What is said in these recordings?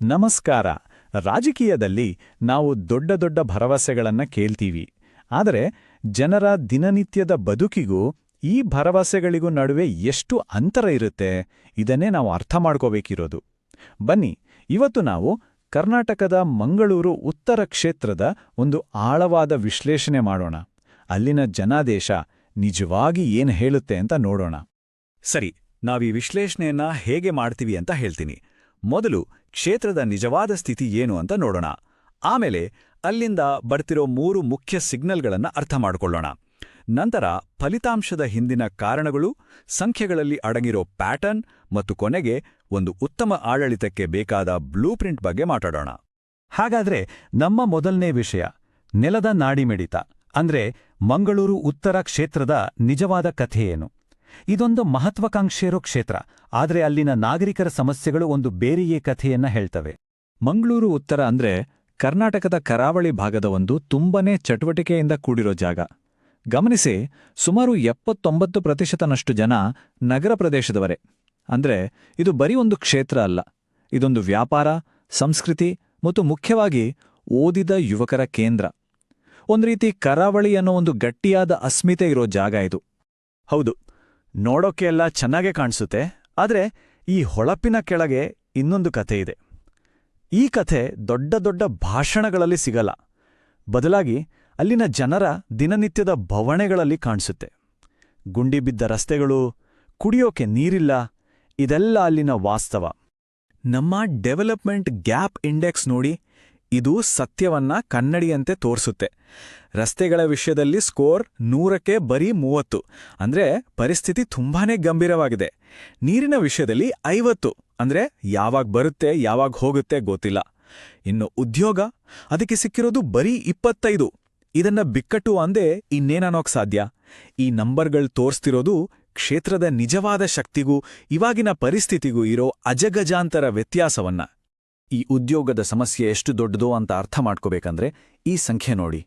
ನಮಸ್ಕಾರ. ರಾಜಕೀಯದಲ್ಲಿ ನಾವು ದೊಡ್ಡ ದೊಡ್ಡ ಭರವಸೆಗಳನ್ನ ಕೇಳ್ತೀವಿ. ಆದರೆ ಜನರ ದಿನನಿತ್ಯದ ಬದುಕಿಗೂ ಈ ಭರವಸೆಗಳಿಗೂ ನಡುವೆ ಎಷ್ಟು ಅಂತರ ಇರುತ್ತೆ, ಇದನ್ನೇ ನಾವು ಅರ್ಥ ಮಾಡ್ಕೋಬೇಕಿರೋದು. ಬನ್ನಿ, ಇವತ್ತು ನಾವು ಕರ್ನಾಟಕದ ಮಂಗಳೂರು ಉತ್ತರ ಕ್ಷೇತ್ರದ ಒಂದು ಆಳವಾದ ವಿಶ್ಲೇಷಣೆ ಮಾಡೋಣ. ಅಲ್ಲಿನ ಜನಾದೇಶ ನಿಜವಾಗಿ ಏನು ಹೇಳುತ್ತೆ ಅಂತ ನೋಡೋಣ. ಸರಿ, ನಾವೀ ವಿಶ್ಲೇಷಣೆಯನ್ನ ಹೇಗೆ ಮಾಡ್ತೀವಿ ಅಂತ ಹೇಳ್ತೀನಿ. ಮೊದಲು ಕ್ಷೇತ್ರದ ನಿಜವಾದ ಸ್ಥಿತಿ ಏನು ಅಂತ ನೋಡೋಣ. ಆಮೇಲೆ ಅಲ್ಲಿಂದ ಬರ್ತಿರೋ 3 ಮುಖ್ಯ ಸಿಗ್ನಲ್ಗಳನ್ನ ಅರ್ಥ ಮಾಡ್ಕೊಳ್ಳೋಣ. ನಂತರ ಫಲಿತಾಂಶದ ಹಿಂದಿನ ಕಾರಣಗಳು, ಸಂಖ್ಯೆಗಳಲ್ಲಿ ಅಡಗಿರೋ ಪ್ಯಾಟರ್ನ್ ಮತ್ತು ಕೊನೆಗೆ ಒಂದು ಉತ್ತಮ ಆಡಳಿತಕ್ಕೆ ಬೇಕಾದ ಬ್ಲೂಪ್ರಿಂಟ್ ಬಗ್ಗೆ ಮಾತಾಡೋಣ. ಹಾಗಾದ್ರೆ ನಮ್ಮ ಮೊದಲನೇ ವಿಷಯ ನೆಲದ ನಾಡಿಮಿಡಿತ, ಅಂದ್ರೆ ಮಂಗಳೂರು ಉತ್ತರ ಕ್ಷೇತ್ರದ ನಿಜವಾದ ಕಥೆಯೇನು? ಇದೊಂದು ಮಹತ್ವಾಕಾಂಕ್ಷೆಯಿರೋ ಕ್ಷೇತ್ರ, ಆದರೆ ಅಲ್ಲಿನ ನಾಗರಿಕರ ಸಮಸ್ಯೆಗಳು ಒಂದು ಬೇರೆಯೇ ಕಥೆಯನ್ನ ಹೇಳ್ತವೆ. ಮಂಗಳೂರು ಉತ್ತರ ಅಂದ್ರೆ ಕರ್ನಾಟಕದ ಕರಾವಳಿ ಭಾಗದ ಒಂದು ತುಂಬನೇ ಚಟುವಟಿಕೆಯಿಂದ ಕೂಡಿರೋ ಜಾಗ. ಗಮನಿಸಿ, ಸುಮಾರು 79% ಜನ ನಗರ ಪ್ರದೇಶದವರೇ. ಅಂದ್ರೆ ಇದು ಬರೀ ಒಂದು ಕ್ಷೇತ್ರ ಅಲ್ಲ, ಇದೊಂದು ವ್ಯಾಪಾರ, ಸಂಸ್ಕೃತಿ ಮತ್ತು ಮುಖ್ಯವಾಗಿ ಓದಿದ ಯುವಕರ ಕೇಂದ್ರ. ಒಂದು ರೀತಿ ಕರಾವಳಿ ಅನ್ನೋ ಒಂದು ಗಟ್ಟಿಯಾದ ಅಸ್ಮಿತೆ ಇರೋ ಜಾಗ ಇದು. ಹೌದು, ನೋಡೋಕೆ ಎಲ್ಲ ಚೆನ್ನಾಗೇ ಕಾಣಿಸುತ್ತೆ, ಆದರೆ ಈ ಹೊಳಪಿನ ಕೆಳಗೆ ಇನ್ನೊಂದು ಕಥೆ ಇದೆ. ಈ ಕಥೆ ದೊಡ್ಡ ದೊಡ್ಡ ಭಾಷಣಗಳಲ್ಲಿ ಸಿಗಲ್ಲ, ಬದಲಾಗಿ ಅಲ್ಲಿನ ಜನರ ದಿನನಿತ್ಯದ ಬವಣೆಗಳಲ್ಲಿ ಕಾಣಿಸುತ್ತೆ. ಗುಂಡಿ ಬಿದ್ದ ರಸ್ತೆಗಳು, ಕುಡಿಯೋಕೆ ನೀರಿಲ್ಲ, ಇದೆಲ್ಲ ಅಲ್ಲಿನ ವಾಸ್ತವ. ನಮ್ಮ ಡೆವಲಪ್ಮೆಂಟ್ ಗ್ಯಾಪ್ ಇಂಡೆಕ್ಸ್ ನೋಡಿ, ಇದು ಸತ್ಯವನ್ನ ಕನ್ನಡಿಯಂತೆ ತೋರಿಸುತ್ತೆ. ರಸ್ತೆಗಳ ವಿಷಯದಲ್ಲಿ ಸ್ಕೋರ್ 100ಕ್ಕೆ ಬರೀ 30, ಅಂದ್ರೆ ಪರಿಸ್ಥಿತಿ ತುಂಬಾನೇ ಗಂಭೀರವಾಗಿದೆ. ನೀರಿನ ವಿಷಯದಲ್ಲಿ 50, ಅಂದ್ರೆ ಯಾವಾಗ ಬರುತ್ತೆ ಯಾವಾಗ ಹೋಗುತ್ತೆ ಗೊತ್ತಿಲ್ಲ. ಇನ್ನು ಉದ್ಯೋಗ, ಅದಕ್ಕೆ ಸಿಕ್ಕಿರೋದು ಬರೀ 25. ಇದನ್ನ ಬಿಕ್ಕಟ್ಟು ಅಂದೇ ಇನ್ನೇನೋಕ್ ಸಾಧ್ಯ? ಈ ನಂಬರ್ಗಳು ತೋರಿಸ್ತಿರೋದು ಕ್ಷೇತ್ರದ ನಿಜವಾದ ಶಕ್ತಿಗೂ ಇವಾಗಿನ ಪರಿಸ್ಥಿತಿಗೂ ಇರೋ ಅಜಗಜಾಂತರ ವ್ಯತ್ಯಾಸವನ್ನ. ಈ ಉದ್ಯೋಗದ ಸಮಸ್ಯೆ ಎಷ್ಟು ದೊಡ್ಡದೋ ಅಂತ ಅರ್ಥ ಮಾಡ್ಕೋಬೇಕಂದ್ರೆ ಈ ಸಂಖ್ಯೆ ನೋಡಿ,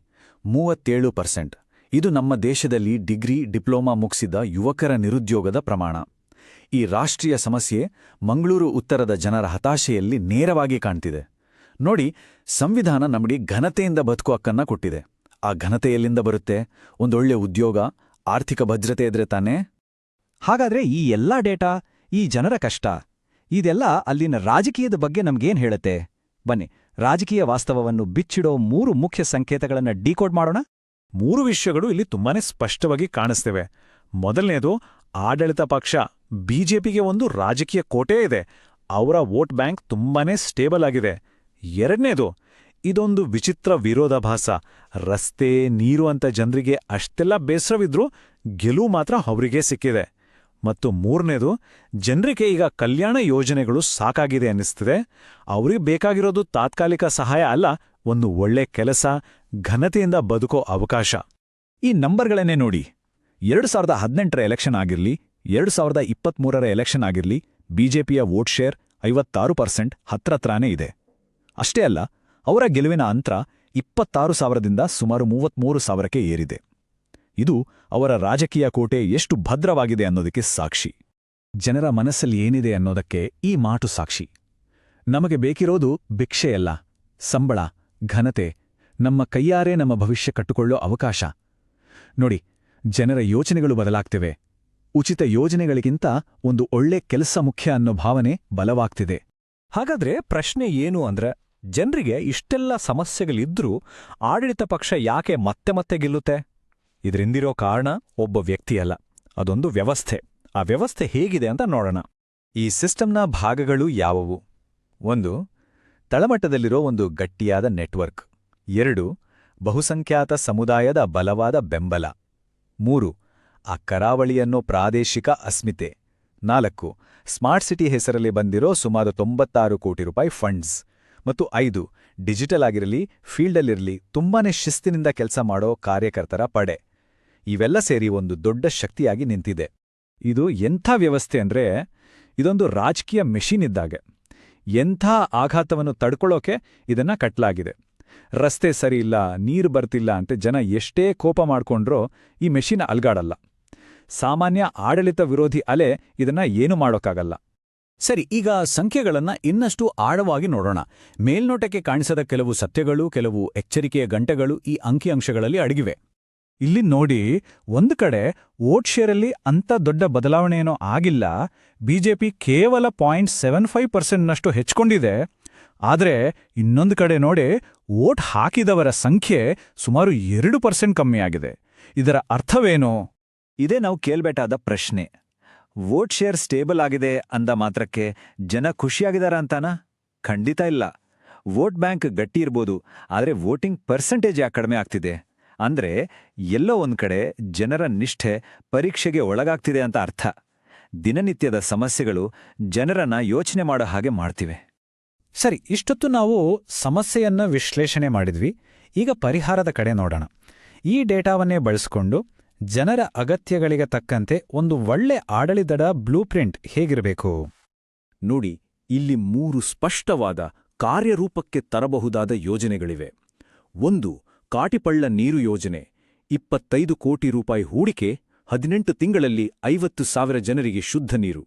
37%. ಇದು ನಮ್ಮ ದೇಶದಲ್ಲಿ ಡಿಗ್ರಿ, ಡಿಪ್ಲೊಮಾ ಮುಗಿಸಿದ ಯುವಕರ ನಿರುದ್ಯೋಗದ ಪ್ರಮಾಣ. ಈ ರಾಷ್ಟ್ರೀಯ ಸಮಸ್ಯೆ ಮಂಗಳೂರು ಉತ್ತರದ ಜನರ ಹತಾಶೆಯಲ್ಲಿ ನೇರವಾಗಿ ಕಾಣ್ತಿದೆ. ನೋಡಿ, ಸಂವಿಧಾನ ನಮಗೆ ಘನತೆಯಿಂದ ಬದುಕೋ ಹಕ್ಕನ್ನ ಕೊಟ್ಟಿದೆ. ಆ ಘನತೆ ಎಲ್ಲಿಂದ ಬರುತ್ತೆ? ಒಂದೊಳ್ಳೆ ಉದ್ಯೋಗ, ಆರ್ಥಿಕ ಭದ್ರತೆ ಇದ್ರೆ ತಾನೇ. ಹಾಗಾದ್ರೆ ಈ ಎಲ್ಲಾ ಡೇಟಾ, ಈ ಜನರ ಕಷ್ಟ, ಇದೆಲ್ಲ ಅಲ್ಲಿನ ರಾಜಕೀಯದ ಬಗ್ಗೆ ನಮ್ಗೇನ್ ಹೇಳುತ್ತೆ? ಬನ್ನಿ, ರಾಜಕೀಯ ವಾಸ್ತವವನ್ನು ಬಿಚ್ಚಿಡೋ 3 ಮುಖ್ಯ ಸಂಕೇತಗಳನ್ನ ಡಿಕೋಡ್ ಮಾಡೋಣ. 3 ವಿಷಯಗಳು ಇಲ್ಲಿ ತುಂಬಾನೇ ಸ್ಪಷ್ಟವಾಗಿ ಕಾಣಿಸ್ತೇವೆ. ಮೊದಲನೇದು, ಆಡಳಿತ ಪಕ್ಷ ಬಿಜೆಪಿಗೆ ಒಂದು ರಾಜಕೀಯ ಕೋಟೆ ಇದೆ. ಅವರ ವೋಟ್ ಬ್ಯಾಂಕ್ ತುಂಬಾನೇ ಸ್ಟೇಬಲ್ ಆಗಿದೆ. ಎರಡನೇದು, ಇದೊಂದು ವಿಚಿತ್ರ ವಿರೋಧಾಭಾಸ. ರಸ್ತೆ, ನೀರು ಅಂತ ಜನರಿಗೆ ಅಷ್ಟೆಲ್ಲ ಬೇಸರವಿದ್ರೂ ಗೆಲುವು ಮಾತ್ರ ಅವರಿಗೆ ಸಿಕ್ಕಿದೆ. ಮತ್ತು ಮೂರನೇದು, ಜನರಿಗೆ ಈಗ ಕಲ್ಯಾಣ ಯೋಜನೆಗಳು ಸಾಕಾಗಿದೆ ಅನ್ನಿಸ್ತಿದೆ. ಅವ್ರಿಗೆ ಬೇಕಾಗಿರೋದು ತಾತ್ಕಾಲಿಕ ಸಹಾಯ ಅಲ್ಲ, ಒಂದು ಒಳ್ಳೆ ಕೆಲಸ, ಘನತೆಯಿಂದ ಬದುಕೋ ಅವಕಾಶ. ಈ ನಂಬರ್ಗಳನ್ನೇ ನೋಡಿ. 2018ರ ಎಲೆಕ್ಷನ್ ಆಗಿರ್ಲಿ, 2023ರ ಎಲೆಕ್ಷನ್ ಆಗಿರ್ಲಿ, ಬಿಜೆಪಿಯ ವೋಟ್ ಶೇರ್ 56%, ಹತ್ರನೇ ಇದೆ. ಅಷ್ಟೇ ಅಲ್ಲ, ಅವರ ಗೆಲುವಿನ ಅಂತರ 26,000ದಿಂದ ಸುಮಾರು 33,000ಕ್ಕೆ ಏರಿದೆ. ಇದು ಅವರ ರಾಜಕೀಯ ಕೋಟೆ ಎಷ್ಟು ಭದ್ರವಾಗಿದೆ ಅನ್ನೋದಕ್ಕೆ ಸಾಕ್ಷಿ. ಜನರ ಮನಸ್ಸಲ್ಲಿ ಏನಿದೆ ಅನ್ನೋದಕ್ಕೆ ಈ ಮಾತು ಸಾಕ್ಷಿ. ನಮಗೆ ಬೇಕಿರೋದು ಭಿಕ್ಷೆಯಲ್ಲ, ಸಂಬಳ, ಘನತೆ, ನಮ್ಮ ಕೈಯಾರೆ ನಮ್ಮ ಭವಿಷ್ಯ ಕಟ್ಟಿಕೊಳ್ಳೋ ಅವಕಾಶ. ನೋಡಿ, ಜನರ ಯೋಚನೆಗಳು ಬದಲಾಗ್ತಿವೆ. ಉಚಿತ ಯೋಜನೆಗಳಿಗಿಂತ ಒಂದು ಒಳ್ಳೆ ಕೆಲಸ ಮುಖ್ಯ ಅನ್ನೋ ಭಾವನೆ ಬಲವಾಗ್ತಿದೆ. ಹಾಗಾದ್ರೆ ಪ್ರಶ್ನೆ ಏನು ಅಂದ್ರೆ, ಜನರಿಗೆ ಇಷ್ಟೆಲ್ಲ ಸಮಸ್ಯೆಗಳಿದ್ರೂ ಆಡಳಿತ ಪಕ್ಷ ಯಾಕೆ ಮತ್ತೆ ಮತ್ತೆ ಗೆಲ್ಲುತ್ತೆ? ಇದರಿಂದಿರೋ ಕಾರಣ ಒಬ್ಬ ವ್ಯಕ್ತಿಯಲ್ಲ, ಅದೊಂದು ವ್ಯವಸ್ಥೆ. ಆ ವ್ಯವಸ್ಥೆ ಹೇಗಿದೆ ಅಂತ ನೋಡೋಣ. ಈ ಸಿಸ್ಟಮ್ನ ಭಾಗಗಳು ಯಾವುವು? 1. ತಳಮಟ್ಟದಲ್ಲಿರೋ ಒಂದು ಗಟ್ಟಿಯಾದ ನೆಟ್ವರ್ಕ್. 2. ಬಹುಸಂಖ್ಯಾತ ಸಮುದಾಯದ ಬಲವಾದ ಬೆಂಬಲ. 3. ಆ ಕರಾವಳಿಯನ್ನೋ ಪ್ರಾದೇಶಿಕ ಅಸ್ಮಿತೆ. 4. ಸ್ಮಾರ್ಟ್ ಸಿಟಿ ಹೆಸರಲ್ಲಿ ಬಂದಿರೋ ಸುಮಾರು 96 ಕೋಟಿ ರೂಪಾಯಿ ಫಂಡ್ಸ್. ಮತ್ತು 5. ಡಿಜಿಟಲ್ ಆಗಿರಲಿ, ಫೀಲ್ಡಲ್ಲಿರಲಿ ತುಂಬಾನೇ ಶಿಸ್ತಿನಿಂದ ಕೆಲಸ ಮಾಡೋ ಕಾರ್ಯಕರ್ತರ ಪಡೆ. ಇವೆಲ್ಲ ಸೇರಿ ಒಂದು ದೊಡ್ಡ ಶಕ್ತಿಯಾಗಿ ನಿಂತಿದೆ. ಇದು ಎಂಥ ವ್ಯವಸ್ಥೆ ಅಂದ್ರೆ, ಇದೊಂದು ರಾಜಕೀಯ ಮೆಷಿನ್ ಇದ್ದಾಗೆ. ಎಂಥ ಆಘಾತವನ್ನು ತಡ್ಕೊಳ್ಳೋಕೆ ಇದನ್ನ ಕಟ್ಟಲಾಗಿದೆ. ರಸ್ತೆ ಸರಿಯಿಲ್ಲ, ನೀರು ಬರ್ತಿಲ್ಲ ಅಂತ ಜನ ಎಷ್ಟೇ ಕೋಪ ಮಾಡ್ಕೊಂಡ್ರೋ ಈ ಮೆಷಿನ್ ಅಲ್ಗಾಡಲ್ಲ. ಸಾಮಾನ್ಯ ಆಡಳಿತ ವಿರೋಧಿ ಅಲೆ ಇದನ್ನ ಏನೂ ಮಾಡೋಕ್ಕಾಗಲ್ಲ. ಸರಿ, ಈಗ ಸಂಖ್ಯೆಗಳನ್ನ ಇನ್ನಷ್ಟು ಆಳವಾಗಿ ನೋಡೋಣ. ಮೇಲ್ನೋಟಕ್ಕೆ ಕಾಣಿಸದ ಕೆಲವು ಸತ್ಯಗಳು, ಕೆಲವು ಎಚ್ಚರಿಕೆಯ ಗಂಟೆಗಳು ಈ ಅಂಕಿಅಂಶಗಳಲ್ಲಿ ಅಡಗಿವೆ. ಇಲ್ಲಿ ನೋಡಿ, ಒಂದು ಕಡೆ ವೋಟ್ ಶೇರಲ್ಲಿ ಅಂಥ ದೊಡ್ಡ ಬದಲಾವಣೆಯೇನೋ ಆಗಿಲ್ಲ, ಬಿಜೆಪಿ ಕೇವಲ 0.75%ನಷ್ಟು ಹೆಚ್ಚಿಕೊಂಡಿದೆ. ಆದರೆ ಇನ್ನೊಂದು ಕಡೆ ನೋಡಿ, ವೋಟ್ ಹಾಕಿದವರ ಸಂಖ್ಯೆ ಸುಮಾರು 2% ಕಮ್ಮಿಯಾಗಿದೆ. ಇದರ ಅರ್ಥವೇನು? ಇದೇ ನಾವು ಕೇಳ್ಬೇಕಾದ ಪ್ರಶ್ನೆ. ವೋಟ್ ಶೇರ್ ಸ್ಟೇಬಲ್ ಆಗಿದೆ ಅಂದ ಮಾತ್ರಕ್ಕೆ ಜನ ಖುಷಿಯಾಗಿದಾರ ಅಂತಾನಾ? ಖಂಡಿತ ಇಲ್ಲ. ವೋಟ್ ಬ್ಯಾಂಕ್ ಗಟ್ಟಿ ಇರ್ಬೋದು, ಆದರೆ ವೋಟಿಂಗ್ ಪರ್ಸೆಂಟೇಜ್ ಯಾಕೆ ಕಡಿಮೆ ಆಗ್ತಿದೆ? ಅಂದ್ರೆ ಎಲ್ಲೋ ಒಂದ್ ಕಡೆ ಜನರ ನಿಷ್ಠೆ ಪರೀಕ್ಷೆಗೆ ಒಳಗಾಗ್ತಿದೆ ಅಂತ ಅರ್ಥ. ದಿನನಿತ್ಯದ ಸಮಸ್ಯೆಗಳು ಜನರನ್ನ ಯೋಚನೆ ಮಾಡೋ ಹಾಗೆ ಮಾಡ್ತಿವೆ. ಸರಿ, ಇಷ್ಟೊತ್ತು ನಾವು ಸಮಸ್ಯೆಯನ್ನ ವಿಶ್ಲೇಷಣೆ ಮಾಡಿದ್ವಿ. ಈಗ ಪರಿಹಾರದ ಕಡೆ ನೋಡೋಣ. ಈ ಡೇಟಾವನ್ನೇ ಬಳಸಿಕೊಂಡು ಜನರ ಅಗತ್ಯಗಳಿಗೆ ತಕ್ಕಂತೆ ಒಂದು ಒಳ್ಳೆ ಆಡಳಿತದ ಬ್ಲೂಪ್ರಿಂಟ್ ಹೇಗಿರಬೇಕು ನೋಡಿ, ಇಲ್ಲಿ 3 ಸ್ಪಷ್ಟವಾದ ಕಾರ್ಯರೂಪಕ್ಕೆ ತರಬಹುದಾದ ಯೋಜನೆಗಳಿವೆ. 1. ಕಾಟಿಪಳ್ಳ ನೀರು ಯೋಜನೆ. 25 ಕೋಟಿ ರೂಪಾಯಿ ಹೂಡಿಕೆ, 18 ತಿಂಗಳಲ್ಲಿ 50,000 ಜನರಿಗೆ ಶುದ್ಧ ನೀರು.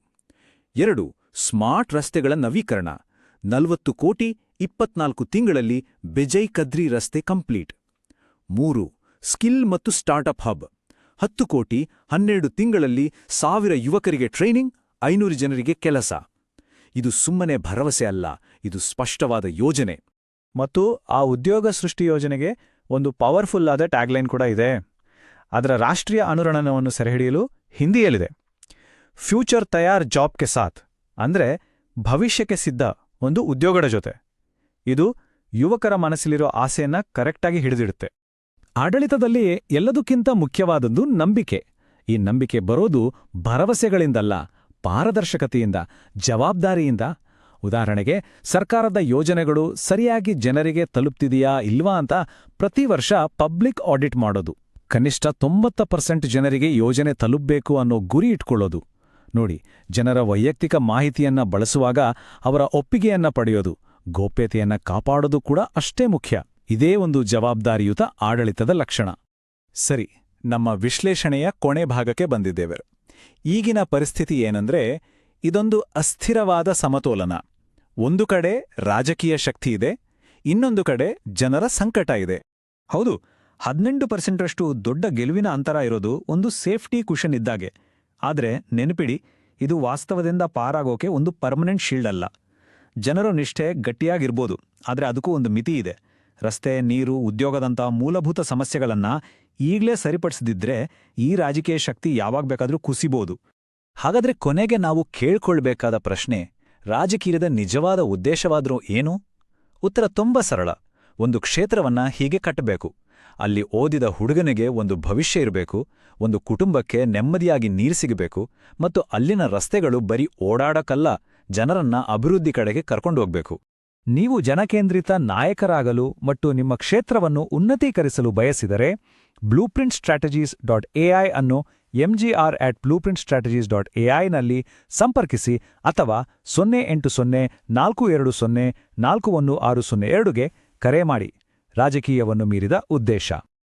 2. ಸ್ಮಾರ್ಟ್ ರಸ್ತೆಗಳ ನವೀಕರಣ. 40 ಕೋಟಿ, 24 ತಿಂಗಳಲ್ಲಿ ಬೆಜೈ ಕದ್ರಿ ರಸ್ತೆ ಕಂಪ್ಲೀಟ್. 3. ಸ್ಕಿಲ್ ಮತ್ತು ಸ್ಟಾರ್ಟ್ಅಪ್ ಹಬ್. 10 ಕೋಟಿ, 12 ತಿಂಗಳಲ್ಲಿ 1000 ಯುವಕರಿಗೆ ಟ್ರೈನಿಂಗ್, 500 ಜನರಿಗೆ ಕೆಲಸ. ಇದು ಸುಮ್ಮನೆ ಭರವಸೆ ಅಲ್ಲ, ಇದು ಸ್ಪಷ್ಟವಾದ ಯೋಜನೆ. ಮತ್ತು ಆ ಉದ್ಯೋಗ ಸೃಷ್ಟಿ ಯೋಜನೆಗೆ ಒಂದು ಪವರ್ಫುಲ್ ಆದ ಟ್ಯಾಗ್ಲೈನ್ ಕೂಡ ಇದೆ. ಅದರ ರಾಷ್ಟ್ರೀಯ ಅನುರಣನವನ್ನು ಸೆರೆಹಿಡಿಯಲು ಹಿಂದಿಯಲ್ಲಿದೆ. ಫ್ಯೂಚರ್ ತಯಾರ್ ಜಾಬ್ ಕೆ ಸಾಥ್, ಅಂದ್ರೆ ಭವಿಷ್ಯಕ್ಕೆ ಸಿದ್ಧ ಒಂದು ಉದ್ಯೋಗದ ಜೊತೆ. ಇದು ಯುವಕರ ಮನಸ್ಸಲ್ಲಿರೋ ಆಸೆಯನ್ನ ಕರೆಕ್ಟಾಗಿ ಹಿಡಿದಿಡುತ್ತೆ. ಆಡಳಿತದಲ್ಲಿ ಎಲ್ಲದಕ್ಕಿಂತ ಮುಖ್ಯವಾದದ್ದು ನಂಬಿಕೆ. ಈ ನಂಬಿಕೆ ಬರೋದು ಭರವಸೆಗಳಿಂದಲ್ಲ, ಪಾರದರ್ಶಕತೆಯಿಂದ, ಜವಾಬ್ದಾರಿಯಿಂದ. ಉದಾಹರಣೆಗೆ, ಸರ್ಕಾರದ ಯೋಜನೆಗಳು ಸರಿಯಾಗಿ ಜನರಿಗೆ ತಲುಪ್ತಿದೆಯಾ ಇಲ್ವಾ ಅಂತ ಪ್ರತಿ ವರ್ಷ ಪಬ್ಲಿಕ್ ಆಡಿಟ್ ಮಾಡೋದು. ಕನಿಷ್ಠ 90% ಜನರಿಗೆ ಯೋಜನೆ ತಲುಪಬೇಕು ಅನ್ನೋ ಗುರಿ ಇಟ್ಕೊಳ್ಳೋದು. ನೋಡಿ, ಜನರ ವೈಯಕ್ತಿಕ ಮಾಹಿತಿಯನ್ನ ಬಳಸುವಾಗ ಅವರ ಒಪ್ಪಿಗೆಯನ್ನ ಪಡೆಯೋದು, ಗೋಪ್ಯತೆಯನ್ನ ಕಾಪಾಡೋದು ಕೂಡ ಅಷ್ಟೇ ಮುಖ್ಯ. ಇದೇ ಒಂದು ಜವಾಬ್ದಾರಿಯುತ ಆಡಳಿತದ ಲಕ್ಷಣ. ಸರಿ, ನಮ್ಮ ವಿಶ್ಲೇಷಣೆಯ ಕೊನೆ ಭಾಗಕ್ಕೆ ಬಂದಿದ್ದೇವೆ. ಈಗಿನ ಪರಿಸ್ಥಿತಿ ಏನಂದ್ರೆ, ಇದೊಂದು ಅಸ್ಥಿರವಾದ ಸಮತೋಲನ. ಒಂದು ಕಡೆ ರಾಜಕೀಯ ಶಕ್ತಿ ಇದೆ, ಇನ್ನೊಂದು ಕಡೆ ಜನರ ಸಂಕಟ ಇದೆ. ಹೌದು, 18%ರಷ್ಟು ದೊಡ್ಡ ಗೆಲುವಿನ ಅಂತರ ಇರೋದು ಒಂದು ಸೇಫ್ಟಿ ಕುಷನ್ ಇದ್ದಾಗೆ. ಆದರೆ ನೆನಪಿಡಿ, ಇದು ವಾಸ್ತವದಿಂದ ಪಾರಾಗೋಕೆ ಒಂದು ಪರ್ಮನೆಂಟ್ ಶೀಲ್ಡ್ ಅಲ್ಲ. ಜನರ ನಿಷ್ಠೆ ಗಟ್ಟಿಯಾಗಿರ್ಬೋದು, ಆದರೆ ಅದಕ್ಕೂ ಒಂದು ಮಿತಿ ಇದೆ. ರಸ್ತೆ, ನೀರು, ಉದ್ಯೋಗದಂಥ ಮೂಲಭೂತ ಸಮಸ್ಯೆಗಳನ್ನ ಈಗಲೇ ಸರಿಪಡಿಸದಿದ್ರೆ ಈ ರಾಜಕೀಯ ಶಕ್ತಿ ಯಾವಾಗ ಬೇಕಾದ್ರೂ ಕುಸಿಬೋದು. ಹಾಗಾದ್ರೆ ಕೊನೆಗೆ ನಾವು ಕೇಳ್ಕೊಳ್ಬೇಕಾದ ಪ್ರಶ್ನೆ, ರಾಜಕೀಯದ ನಿಜವಾದ ಉದ್ದೇಶವಾದ್ರೂ ಏನು? ಉತ್ತರ ತುಂಬ ಸರಳ. ಒಂದು ಕ್ಷೇತ್ರವನ್ನ ಹೀಗೆ ಕಟ್ಟಬೇಕು, ಅಲ್ಲಿ ಓದಿದ ಹುಡುಗನಿಗೆ ಒಂದು ಭವಿಷ್ಯ ಇರಬೇಕು, ಒಂದು ಕುಟುಂಬಕ್ಕೆ ನೆಮ್ಮದಿಯಾಗಿ ನೀರು ಸಿಗಬೇಕು, ಮತ್ತು ಅಲ್ಲಿನ ರಸ್ತೆಗಳು ಬರೀ ಓಡಾಡಕ್ಕಲ್ಲ, ಜನರನ್ನ ಅಭಿವೃದ್ಧಿ ಕಡೆಗೆ ಕರ್ಕೊಂಡೋಗ್ಬೇಕು. ನೀವು ಜನಕೇಂದ್ರಿತ ನಾಯಕರಾಗಲು ಮತ್ತು ನಿಮ್ಮ ಕ್ಷೇತ್ರವನ್ನು ಉನ್ನತೀಕರಿಸಲು ಬಯಸಿದರೆ blueprintstrategies.ai ಅನ್ನು mgr@blueprintstrategies.ai ನಲ್ಲಿ ಸಂಪರ್ಕಿಸಿ ಅಥವಾ 08042044162ಗೆ ಕರೆ ಮಾಡಿ. ರಾಜಕೀಯವನ್ನು ಮೀರಿದ ಉದ್ದೇಶ.